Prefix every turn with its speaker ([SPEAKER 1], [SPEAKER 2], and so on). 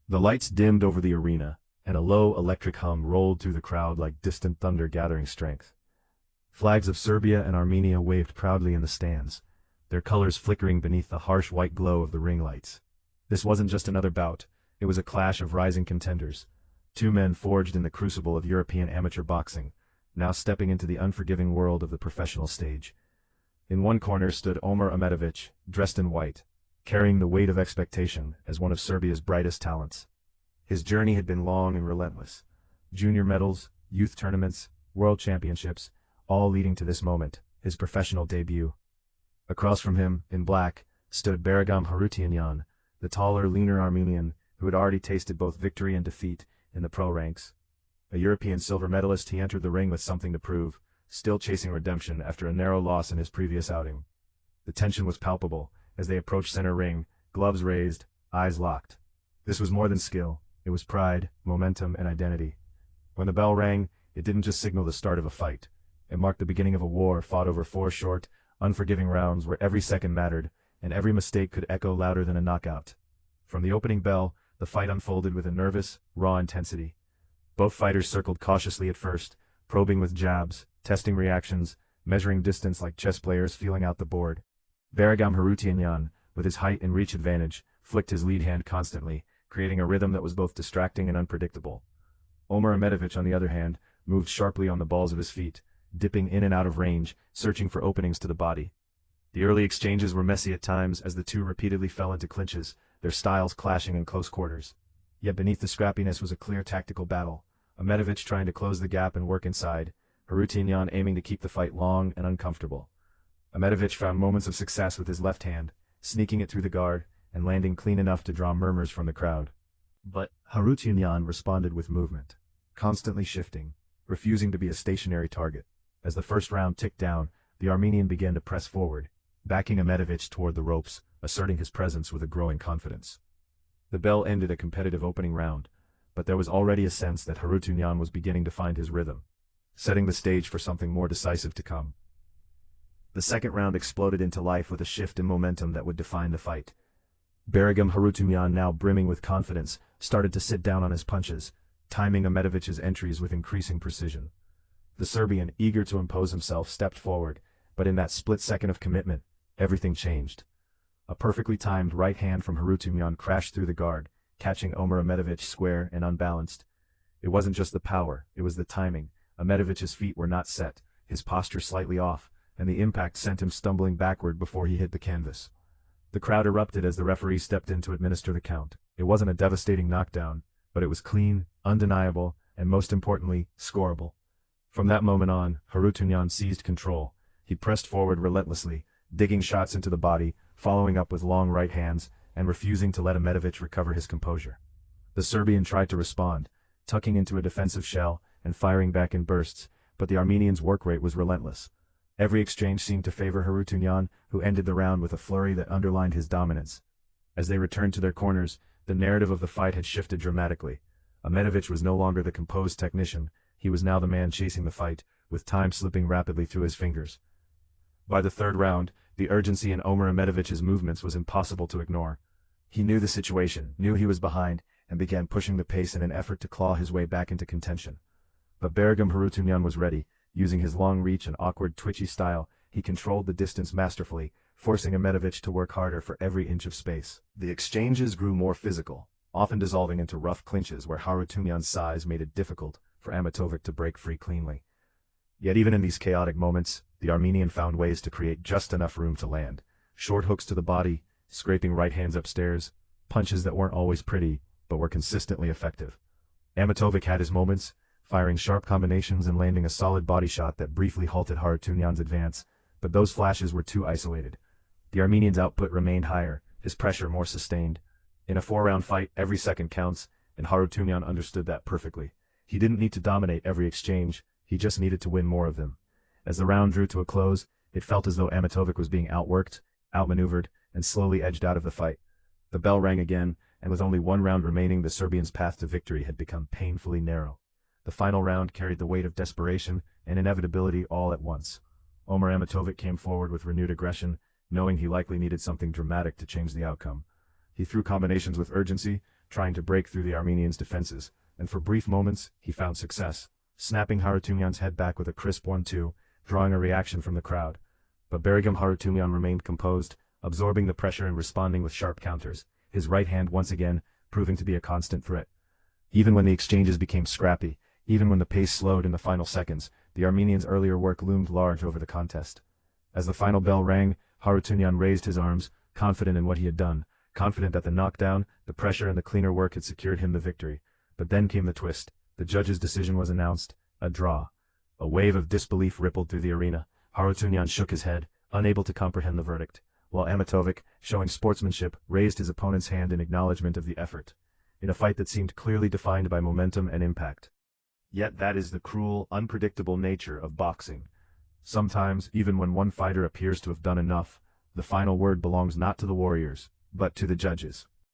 [SPEAKER 1] The lights dimmed over the arena, and a low electric hum rolled through the crowd like distant thunder gathering strength. Flags of Serbia and Armenia waved proudly in the stands, their colors flickering beneath the harsh white glow of the ring lights. This wasn't just another bout, it was a clash of rising contenders. Two men forged in the crucible of European amateur boxing, now stepping into the unforgiving world of the professional stage. In one corner stood Omer Ametovic, dressed in white, carrying the weight of expectation as one of Serbia's brightest talents. His journey had been long and relentless. Junior medals, youth tournaments, world championships, all leading to this moment, his professional debut. Across from him, in black, stood Baregham Harutyunyan, the taller, leaner Armenian who had already tasted both victory and defeat in the pro ranks. A European silver medalist, he entered the ring with something to prove, still chasing redemption after a narrow loss in his previous outing. The tension was palpable as they approached center ring, gloves raised, eyes locked. This was more than skill, it was pride, momentum, and identity. When the bell rang, it didn't just signal the start of a fight. It marked the beginning of a war fought over 4 short, unforgiving rounds where every second mattered, and every mistake could echo louder than a knockout. From the opening bell, the fight unfolded with a nervous, raw intensity. Both fighters circled cautiously at first, probing with jabs, testing reactions, measuring distance like chess players feeling out the board. Baregham Harutyunyan, with his height and reach advantage, flicked his lead hand constantly, creating a rhythm that was both distracting and unpredictable. Omer Ametovic, on the other hand, moved sharply on the balls of his feet, dipping in and out of range, searching for openings to the body. The early exchanges were messy at times as the two repeatedly fell into clinches, their styles clashing in close quarters. Yet beneath the scrappiness was a clear tactical battle, Ametovic trying to close the gap and work inside, Harutyunyan aiming to keep the fight long and uncomfortable. Ametovic found moments of success with his left hand, sneaking it through the guard, and landing clean enough to draw murmurs from the crowd. But Harutyunyan responded with movement, constantly shifting, refusing to be a stationary target. As the first round ticked down, the Armenian began to press forward, backing Ametovic toward the ropes, asserting his presence with a growing confidence. The bell ended a competitive opening round, but there was already a sense that Harutyunyan was beginning to find his rhythm, setting the stage for something more decisive to come. The second round exploded into life with a shift in momentum that would define the fight. Baregham Harutyunyan, now brimming with confidence, started to sit down on his punches, timing Ametovic's entries with increasing precision. The Serbian, eager to impose himself, stepped forward, but in that split second of commitment, everything changed. A perfectly timed right hand from Harutyunyan crashed through the guard, catching Omer Ametovic square and unbalanced. It wasn't just the power, it was the timing. Ametovic's feet were not set, his posture slightly off, and the impact sent him stumbling backward before he hit the canvas. The crowd erupted as the referee stepped in to administer the count. It wasn't a devastating knockdown, but it was clean, undeniable, and most importantly, scoreable. From that moment on, Harutyunyan seized control. He pressed forward relentlessly, digging shots into the body, following up with long right hands, and refusing to let Ametovic recover his composure. The Serbian tried to respond, tucking into a defensive shell and firing back in bursts, but the Armenian's work rate was relentless. Every exchange seemed to favor Harutyunyan, who ended the round with a flurry that underlined his dominance. As they returned to their corners, the narrative of the fight had shifted dramatically. Ametovic was no longer the composed technician, he was now the man chasing the fight, with time slipping rapidly through his fingers. By the third round, the urgency in Omer Ametovic's movements was impossible to ignore. He knew the situation, knew he was behind, and began pushing the pace in an effort to claw his way back into contention. But Baregham Harutyunyan was ready. Using his long reach and awkward twitchy style, he controlled the distance masterfully, forcing Ametovic to work harder for every inch of space. The exchanges grew more physical, often dissolving into rough clinches where Harutyunyan's size made it difficult for Ametovic to break free cleanly. Yet even in these chaotic moments, the Armenian found ways to create just enough room to land. Short hooks to the body, scraping right hands upstairs, punches that weren't always pretty, but were consistently effective. Ametovic had his moments, firing sharp combinations and landing a solid body shot that briefly halted Harutyunyan's advance, but those flashes were too isolated. The Armenian's output remained higher, his pressure more sustained. In a 4-round fight, every second counts, and Harutyunyan understood that perfectly. He didn't need to dominate every exchange, he just needed to win more of them. As the round drew to a close, it felt as though Ametovic was being outworked, outmaneuvered, and slowly edged out of the fight. The bell rang again, and with only 1 round remaining, the Serbian's path to victory had become painfully narrow. The final round carried the weight of desperation and inevitability all at once. Omer Ametovic came forward with renewed aggression, knowing he likely needed something dramatic to change the outcome. He threw combinations with urgency, trying to break through the Armenians' defenses, and for brief moments, he found success, snapping Harutyunyan's head back with a crisp 1-2, drawing a reaction from the crowd. But Baregham Harutyunyan remained composed, absorbing the pressure and responding with sharp counters, his right hand once again proving to be a constant threat. Even when the exchanges became scrappy, even when the pace slowed in the final seconds, the Armenians' earlier work loomed large over the contest. As the final bell rang, Harutyunyan raised his arms, confident in what he had done, confident that the knockdown, the pressure and the cleaner work had secured him the victory. But then came the twist. The judge's decision was announced, a draw. A wave of disbelief rippled through the arena. Harutyunyan shook his head, unable to comprehend the verdict, while Ametovic, showing sportsmanship, raised his opponent's hand in acknowledgement of the effort, in a fight that seemed clearly defined by momentum and impact. Yet that is the cruel, unpredictable nature of boxing. Sometimes, even when one fighter appears to have done enough, the final word belongs not to the warriors, but to the judges.